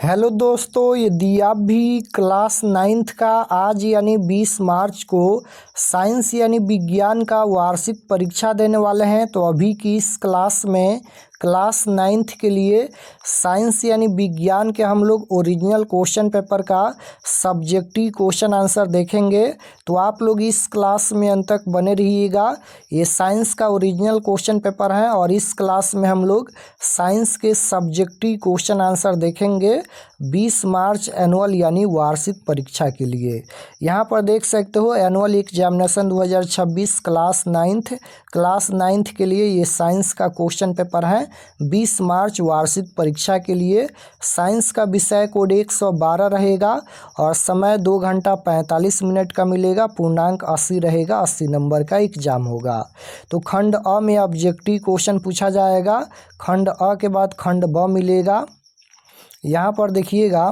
Hello दोस्तों, यदि आप भी क्लास 9th का आज यानी 20 मार्च को साइंस यानी विज्ञान का वार्षिक परीक्षा देने वाले हैं तो अभी की इस क्लास में क्लास 9th के लिए साइंस यानी विज्ञान के हम लोग ओरिजिनल क्वेश्चन पेपर का सब्जेक्टिव क्वेश्चन आंसर देखेंगे। तो आप लोग इस क्लास में अंत तक बने रहिएगा। ये साइंस का ओरिजिनल क्वेश्चन पेपर है और इस क्लास में हम लोग साइंस के सब्जेक्टिव क्वेश्चन आंसर देखेंगे 20 मार्च एनुअल यानी वार्षिक परीक्षा के लिए। यहाँ पर देख सकते हो एनुअल एग्जामिनेशन 2026 क्लास 9th के लिए ये साइंस का क्वेश्चन पेपर है 20 मार्च वार्षिक परीक्षा के लिए। साइंस का विषय कोड 112 रहेगा और समय 2 घंटा 45 मिनट का मिलेगा। पूर्णांक 80 रहेगा, 80 नंबर का एग्जाम होगा। तो खंड अ में ऑब्जेक्टिव क्वेश्चन पूछा जाएगा, खंड अ के बाद खंड ब मिलेगा। यहाँ पर देखिएगा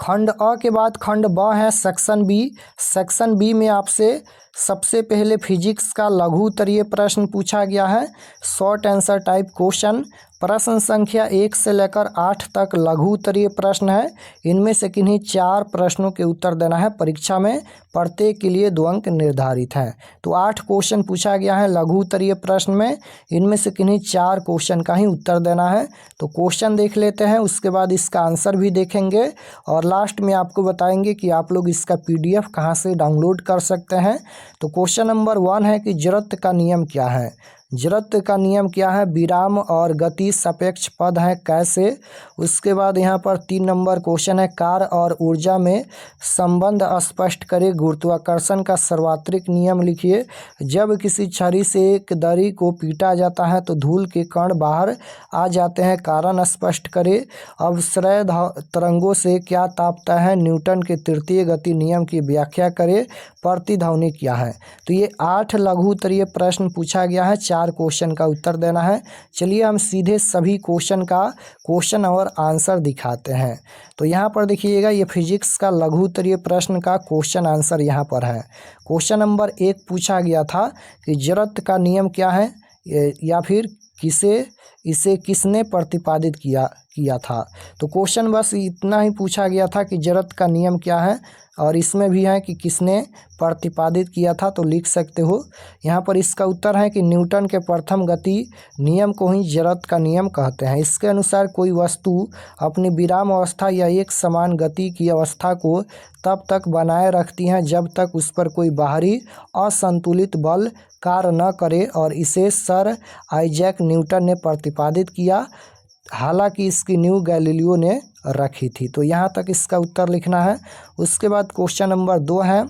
खंड अ के बाद खंड ब है सेक्शन बी। सेक्शन बी में आपसे सबसे पहले फिजिक्स का लघु उत्तरीय प्रश्न पूछा गया है, शॉर्ट आंसर टाइप क्वेश्चन। प्रश्न संख्या 1 से लेकर 8 तक लघु उत्तरीय प्रश्न है। इनमें से किन्हीं 4 प्रश्नों के उत्तर देना है परीक्षा में, प्रत्येक के लिए 2 अंक निर्धारित हैं। तो 8 क्वेश्चन पूछा गया है लघु उत्तरीय प्रश्न में, इनमें से किन्हीं 4 क्वेश्चन का ही उत्तर देना है। तो क्वेश्चन देख लेते हैं, उसके बाद इसका आंसर भी देखेंगे और लास्ट में आपको बताएंगे कि आप लोग इसका PDF कहाँ से डाउनलोड कर सकते हैं। तो क्वेश्चन नंबर 1 है कि जड़त्व का नियम क्या है। जड़त्व का नियम क्या है, विराम और गति सापेक्ष पद है कैसे। उसके बाद यहाँ पर 3 नंबर क्वेश्चन है कार्य और ऊर्जा में संबंध स्पष्ट करे, गुरुत्वाकर्षण का सार्वत्रिक नियम लिखिए। जब किसी छड़ी से एक दरी को पीटा जाता है तो धूल के कण बाहर आ जाते हैं, कारण स्पष्ट करे। अवश्रय तरंगों से क्या तापता है, न्यूटन के तृतीय गति नियम की व्याख्या करे। प्रतिध्वनि क्या है। तो ये 8 लघु उत्तरीय प्रश्न पूछा गया है, 4 क्वेश्चन का उत्तर देना है। चलिए हम सीधे सभी क्वेश्चन का क्वेश्चन और आंसर दिखाते हैं। तो यहाँ पर देखिएगा ये फिजिक्स का लघु उत्तरीय प्रश्न का क्वेश्चन आंसर यहाँ पर है। क्वेश्चन नंबर 1 पूछा गया था कि जड़त्व का नियम क्या है या फिर इसे किसने प्रतिपादित किया था। तो क्वेश्चन बस इतना ही पूछा गया था कि जड़त्व का नियम क्या है, और इसमें भी है कि किसने प्रतिपादित किया था। तो लिख सकते हो यहाँ पर इसका उत्तर है कि न्यूटन के प्रथम गति नियम को ही जड़त्व का नियम कहते हैं। इसके अनुसार कोई वस्तु अपनी विराम अवस्था या एक समान गति की अवस्था को तब तक बनाए रखती है जब तक उस पर कोई बाहरी असंतुलित बल कार्य न करे, और इसे सर आइजैक न्यूटन ने प्रतिपादित किया। हालांकि इसकी नींव गैलीलियो ने रखी थी। तो यहाँ तक इसका उत्तर लिखना है। उसके बाद क्वेश्चन नंबर 2 है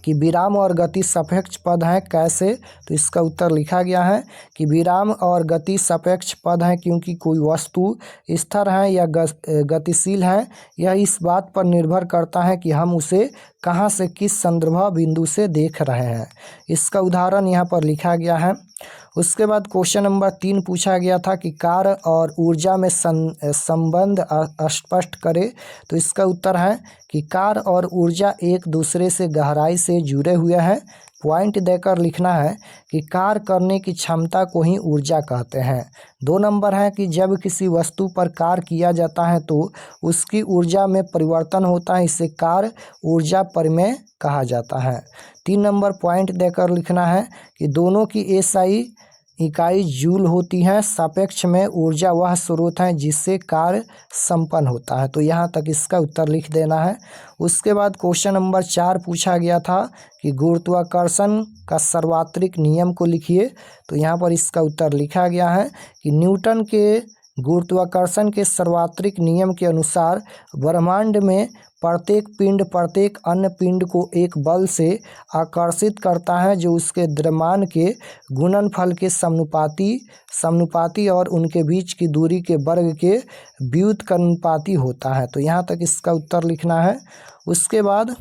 कि विराम और गति सापेक्ष पद हैं कैसे। तो इसका उत्तर लिखा गया है कि विराम और गति सापेक्ष पद हैं क्योंकि कोई वस्तु स्थिर है या गतिशील है, यह इस बात पर निर्भर करता है कि हम उसे कहाँ से किस संदर्भ बिंदु से देख रहे हैं। इसका उदाहरण यहाँ पर लिखा गया है। उसके बाद क्वेश्चन नंबर 3 पूछा गया था कि कार्य और ऊर्जा में संबंध स्पष्ट करे। तो इसका उत्तर है कि कार्य और ऊर्जा एक दूसरे से गहराई से जुड़े हुए हैं। पॉइंट देकर लिखना है कि कार्य करने की क्षमता को ही ऊर्जा कहते हैं। 2 नंबर है कि जब किसी वस्तु पर कार्य किया जाता है तो उसकी ऊर्जा में परिवर्तन होता है, इसे कार्य ऊर्जा परिमेय कहा जाता है। 3 नंबर पॉइंट देकर लिखना है कि दोनों की SI इकाई जूल होती है। सापेक्ष में ऊर्जा वह स्रोत है जिससे कार्य संपन्न होता है। तो यहाँ तक इसका उत्तर लिख देना है। उसके बाद क्वेश्चन नंबर 4 पूछा गया था कि गुरुत्वाकर्षण का सार्वत्रिक नियम को लिखिए। तो यहाँ पर इसका उत्तर लिखा गया है कि न्यूटन के गुरुत्वाकर्षण के सार्वत्रिक नियम के अनुसार ब्रह्मांड में प्रत्येक पिंड प्रत्येक अन्य पिंड को एक बल से आकर्षित करता है जो उसके द्रव्यमान के गुणनफल के समानुपाती और उनके बीच की दूरी के वर्ग के व्युत्क्रमानुपाती होता है। तो यहाँ तक इसका उत्तर लिखना है। उसके बाद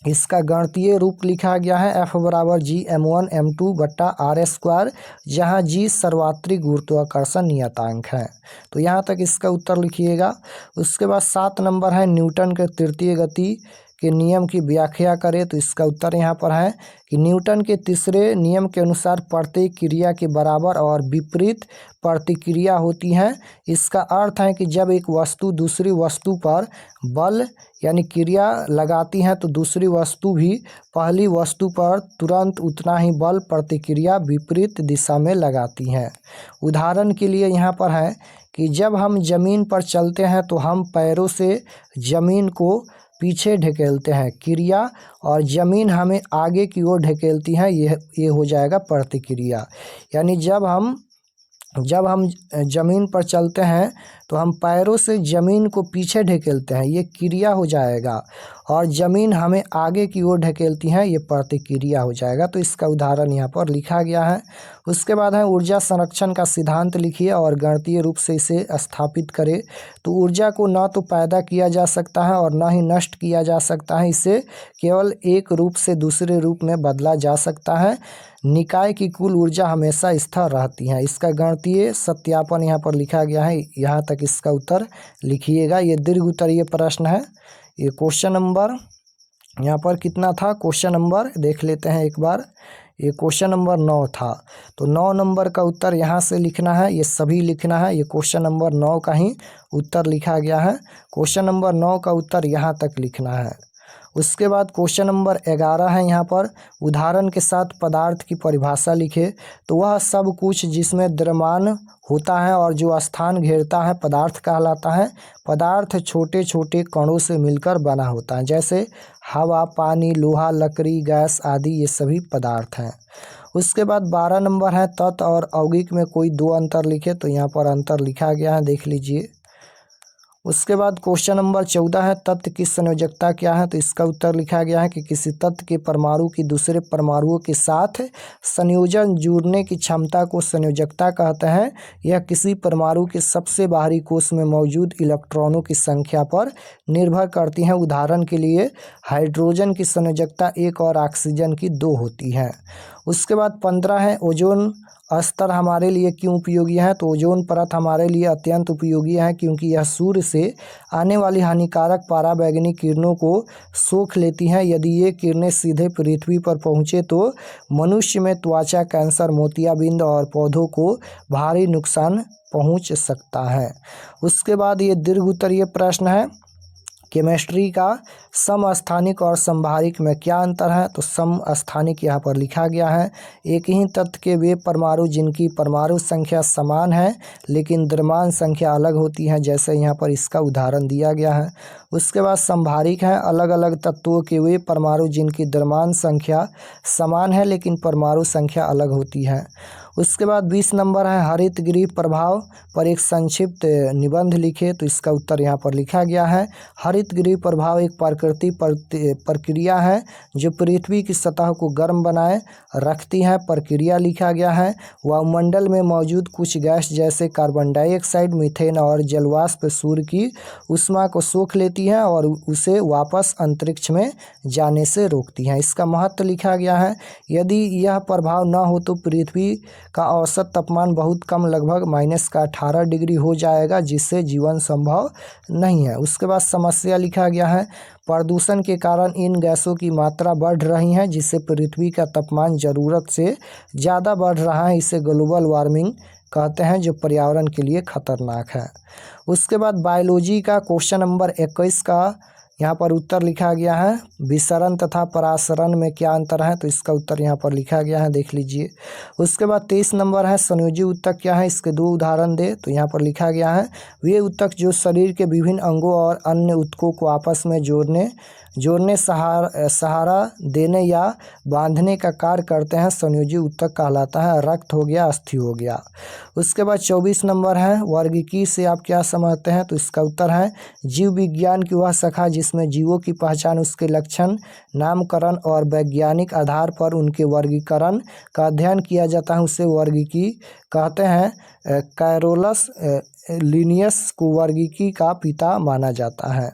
इसका गणितीय रूप लिखा गया है F = G m1 m2 बट्टा r², जहाँ G सार्वत्रिक गुरुत्वाकर्षण नियतांक है। तो यहाँ तक इसका उत्तर लिखिएगा। उसके बाद 7 नंबर है न्यूटन के तृतीय गति के नियम की व्याख्या करें तो इसका उत्तर यहाँ पर है कि न्यूटन के तीसरे नियम के अनुसार प्रत्येक क्रिया के बराबर और विपरीत प्रतिक्रिया होती है। इसका अर्थ है कि जब एक वस्तु दूसरी वस्तु पर बल यानी क्रिया लगाती है तो दूसरी वस्तु भी पहली वस्तु पर तुरंत उतना ही बल प्रतिक्रिया विपरीत दिशा में लगाती हैं। उदाहरण के लिए यहाँ पर है कि जब हम ज़मीन पर चलते हैं तो हम पैरों से ज़मीन को पीछे ढकेलते हैं क्रिया, और ज़मीन हमें आगे की ओर ढकेलती है, ये हो जाएगा प्रतिक्रिया। यानी जब हम ज़मीन पर चलते हैं तो हम पैरों से ज़मीन को पीछे ढकेलते हैं, ये क्रिया हो जाएगा, और ज़मीन हमें आगे की ओर ढकेलती है, ये प्रतिक्रिया हो जाएगा। तो इसका उदाहरण यहाँ पर लिखा गया है। उसके बाद है ऊर्जा संरक्षण का सिद्धांत लिखिए और गणितीय रूप से इसे स्थापित करें। तो ऊर्जा को न तो पैदा किया जा सकता है और न ही नष्ट किया जा सकता है, इसे केवल एक रूप से दूसरे रूप में बदला जा सकता है। निकाय की कुल ऊर्जा हमेशा स्थिर रहती है। इसका गणितीय सत्यापन यहाँ पर लिखा गया है, यहाँ तक इसका उत्तर लिखिएगा। ये दीर्घ उत्तरीय प्रश्न है। ये क्वेश्चन नंबर यहाँ पर कितना था, क्वेश्चन नंबर देख लेते हैं एक बार। ये क्वेश्चन नंबर 9 था, तो 9 नंबर का उत्तर यहाँ से लिखना है, ये सभी लिखना है। ये क्वेश्चन नंबर 9 का ही उत्तर लिखा गया है। क्वेश्चन नंबर 9 का उत्तर यहाँ तक लिखना है। उसके बाद क्वेश्चन नंबर 11 है, यहाँ पर उदाहरण के साथ पदार्थ की परिभाषा लिखे। तो वह सब कुछ जिसमें द्रव्यमान होता है और जो स्थान घेरता है पदार्थ कहलाता है। पदार्थ छोटे छोटे कणों से मिलकर बना होता है, जैसे हवा, पानी, लोहा, लकड़ी, गैस आदि, ये सभी पदार्थ हैं। उसके बाद 12 नंबर है तत्व और यौगिक में कोई दो अंतर लिखे। तो यहाँ पर अंतर लिखा गया है, देख लीजिए। उसके बाद क्वेश्चन नंबर 14 है तत्व की संयोजकता क्या है। तो इसका उत्तर लिखा गया है कि किसी तत्व के परमाणु की दूसरे परमाणुओं के साथ संयोजन जुड़ने की क्षमता को संयोजकता कहते हैं। यह किसी परमाणु के सबसे बाहरी कोश में मौजूद इलेक्ट्रॉनों की संख्या पर निर्भर करती है। उदाहरण के लिए हाइड्रोजन की संयोजकता 1 और ऑक्सीजन की 2 होती है। उसके बाद 15 है ओजोन स्तर हमारे लिए क्यों उपयोगी है। तो ओजोन परत हमारे लिए अत्यंत उपयोगी है क्योंकि यह सूर्य से आने वाली हानिकारक पराबैंगनी किरणों को सोख लेती हैं। यदि ये किरणें सीधे पृथ्वी पर पहुँचे तो मनुष्य में त्वचा कैंसर, मोतियाबिंद और पौधों को भारी नुकसान पहुँच सकता है। उसके बाद ये दीर्घ उत्तरीय प्रश्न है, केमिस्ट्री का समस्थानिक और संभारिक में क्या अंतर है। तो समस्थानिक यहाँ पर लिखा गया है, एक ही तत्व के वे परमाणु जिनकी परमाणु संख्या समान है लेकिन द्रव्यमान संख्या अलग होती है, जैसे यहाँ पर इसका उदाहरण दिया गया है। उसके बाद संभारिक है, अलग अलग तत्वों के वे परमाणु जिनकी द्रव्यमान संख्या समान है लेकिन परमाणु संख्या अलग होती है। उसके बाद 20 नंबर है हरित गृह प्रभाव पर एक संक्षिप्त निबंध लिखे। तो इसका उत्तर यहाँ पर लिखा गया है, हरित गृह प्रभाव एक प्राकृतिक प्रक्रिया है जो पृथ्वी की सतह को गर्म बनाए रखती है। प्रक्रिया लिखा गया है, वायुमंडल में मौजूद कुछ गैस जैसे कार्बन डाइऑक्साइड, मीथेन और जलवाष्प सूर्य की ऊष्मा को सोख लेती है और उसे वापस अंतरिक्ष में जाने से रोकती है। इसका महत्व लिखा गया है, यदि यह प्रभाव न हो तो पृथ्वी का औसत तापमान बहुत कम, लगभग -18 डिग्री हो जाएगा, जिससे जीवन संभव नहीं है। उसके बाद समस्या लिखा गया है, प्रदूषण के कारण इन गैसों की मात्रा बढ़ रही है जिससे पृथ्वी का तापमान ज़रूरत से ज़्यादा बढ़ रहा है। इसे ग्लोबल वार्मिंग कहते हैं जो पर्यावरण के लिए खतरनाक है। उसके बाद बायोलॉजी का क्वेश्चन नंबर 21 का यहाँ पर उत्तर लिखा गया है, विसरण तथा परासरण में क्या अंतर है। तो इसका उत्तर यहाँ पर लिखा गया है, देख लीजिए। उसके बाद 23 नंबर है संयोजी ऊतक क्या है, इसके 2 उदाहरण दे। तो यहाँ पर लिखा गया है, वे ऊतक जो शरीर के विभिन्न अंगों और अन्य ऊतकों को आपस में जोड़ने सहारा देने या बांधने का कार्य करते हैं, संयोजी ऊतक कहलाता है। रक्त हो गया, अस्थि हो गया। उसके बाद 24 नंबर है वर्गीकी से आप क्या समझते हैं। तो इसका उत्तर है, जीव विज्ञान की वह शाखा जिसमें जीवों की पहचान, उसके लक्षण, नामकरण और वैज्ञानिक आधार पर उनके वर्गीकरण का अध्ययन किया जाता है, उसे वर्गीकी कहते हैं। कैरोलस लिनियस को वर्गीकी का पिता माना जाता है।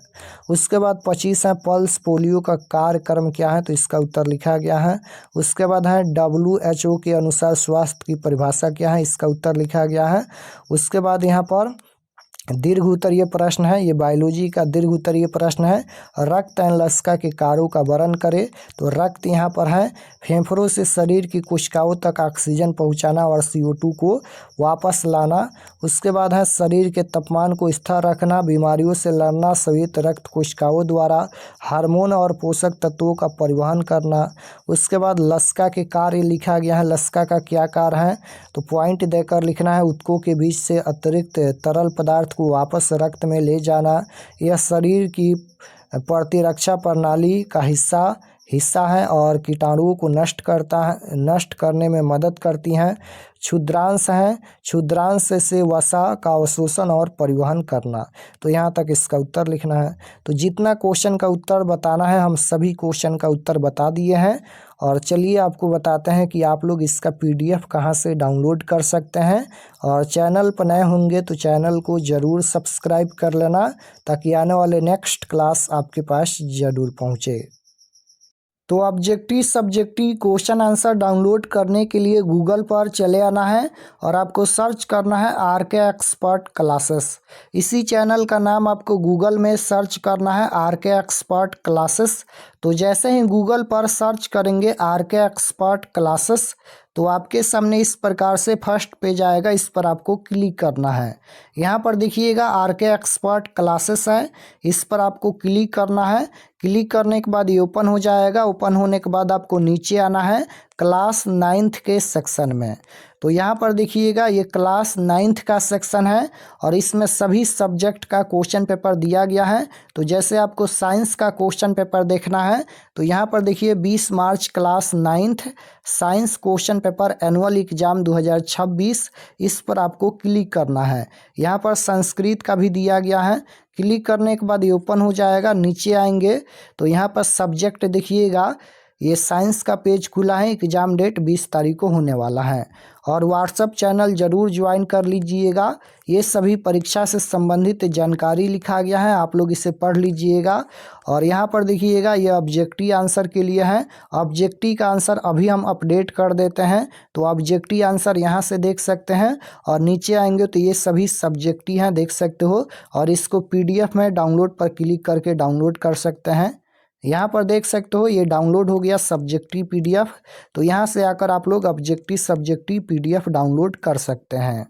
उसके बाद 25 है पल्स पोलियो का कार्यक्रम क्या है। तो इसका उत्तर लिखा गया है। उसके बाद है WHO के अनुसार स्वास्थ्य की परिभाषा क्या है, इसका उत्तर लिखा गया है। उसके बाद यहाँ पर दीर्घ उत्तरीय प्रश्न है, ये बायोलॉजी का दीर्घ उत्तरीय प्रश्न है। रक्त एवं लसिका के कार्यों का वर्णन करें। तो रक्त यहाँ पर है, फेफड़ों से शरीर की कोशिकाओं तक ऑक्सीजन पहुँचाना और CO2 को वापस लाना। उसके बाद है शरीर के तापमान को स्थिर रखना, बीमारियों से लड़ना, श्वेत रक्त कोशिकाओं द्वारा हार्मोन और पोषक तत्वों का परिवहन करना। उसके बाद लसिका के कार्य लिखा गया है, लसिका का क्या कार्य है, तो पॉइंट देकर लिखना है। ऊतकों के बीच से अतिरिक्त तरल पदार्थ को वापस रक्त में ले जाना। यह शरीर की प्रतिरक्षा प्रणाली का हिस्सा है और कीटाणुओं को नष्ट करने में मदद करती हैं। क्षुद्रांश हैं, क्षुद्रांश से वसा का अवशोषण और परिवहन करना। तो यहाँ तक इसका उत्तर लिखना है। तो जितना क्वेश्चन का उत्तर बताना है हम सभी क्वेश्चन का उत्तर बता दिए हैं। और चलिए आपको बताते हैं कि आप लोग इसका PDF कहाँ से डाउनलोड कर सकते हैं। और चैनल पर नए होंगे तो चैनल को ज़रूर सब्सक्राइब कर लेना, ताकि आने वाले नेक्स्ट क्लास आपके पास ज़रूर पहुँचे। तो objective subjective question answer download करने के लिए गूगल पर चले आना है और आपको सर्च करना है RK एक्सपर्ट क्लासेस। इसी चैनल का नाम आपको गूगल में सर्च करना है, RK एक्सपर्ट क्लासेस। तो जैसे ही गूगल पर सर्च करेंगे RK एक्सपर्ट क्लासेस, तो आपके सामने इस प्रकार से फर्स्ट पेज आएगा, इस पर आपको क्लिक करना है। यहाँ पर देखिएगा RK एक्सपर्ट क्लासेस है, इस पर आपको क्लिक करना है। क्लिक करने के बाद ये ओपन हो जाएगा। ओपन होने के बाद आपको नीचे आना है क्लास 9th के सेक्शन में। तो यहाँ पर देखिएगा ये क्लास 9th का सेक्शन है और इसमें सभी सब्जेक्ट का क्वेश्चन पेपर दिया गया है। तो जैसे आपको साइंस का क्वेश्चन पेपर देखना है तो यहाँ पर देखिए 20 March class 9th science question paper annual exam 2026, इस पर आपको क्लिक करना है। यहाँ पर संस्कृत का भी दिया गया है। क्लिक करने के बाद ये ओपन हो जाएगा। नीचे आएंगे तो यहाँ पर सब्जेक्ट देखिएगा, ये साइंस का पेज खुला है। एग्ज़ाम डेट 20 तारीख को होने वाला है। और व्हाट्सएप चैनल ज़रूर ज्वाइन कर लीजिएगा। ये सभी परीक्षा से संबंधित जानकारी लिखा गया है, आप लोग इसे पढ़ लीजिएगा। और यहाँ पर देखिएगा ये ऑब्जेक्टिव आंसर के लिए है। ऑब्जेक्टिव का आंसर अभी हम अपडेट कर देते हैं, तो ऑब्जेक्टिव आंसर यहाँ से देख सकते हैं। और नीचे आएंगे तो ये सभी सब्जेक्टिव हैं, देख सकते हो। और इसको PDF में डाउनलोड पर क्लिक करके डाउनलोड कर सकते हैं। यहाँ पर देख सकते हो ये डाउनलोड हो गया सब्जेक्टिव PDF। तो यहाँ से आकर आप लोग ऑब्जेक्टिव सब्जेक्टिव PDF डाउनलोड कर सकते हैं।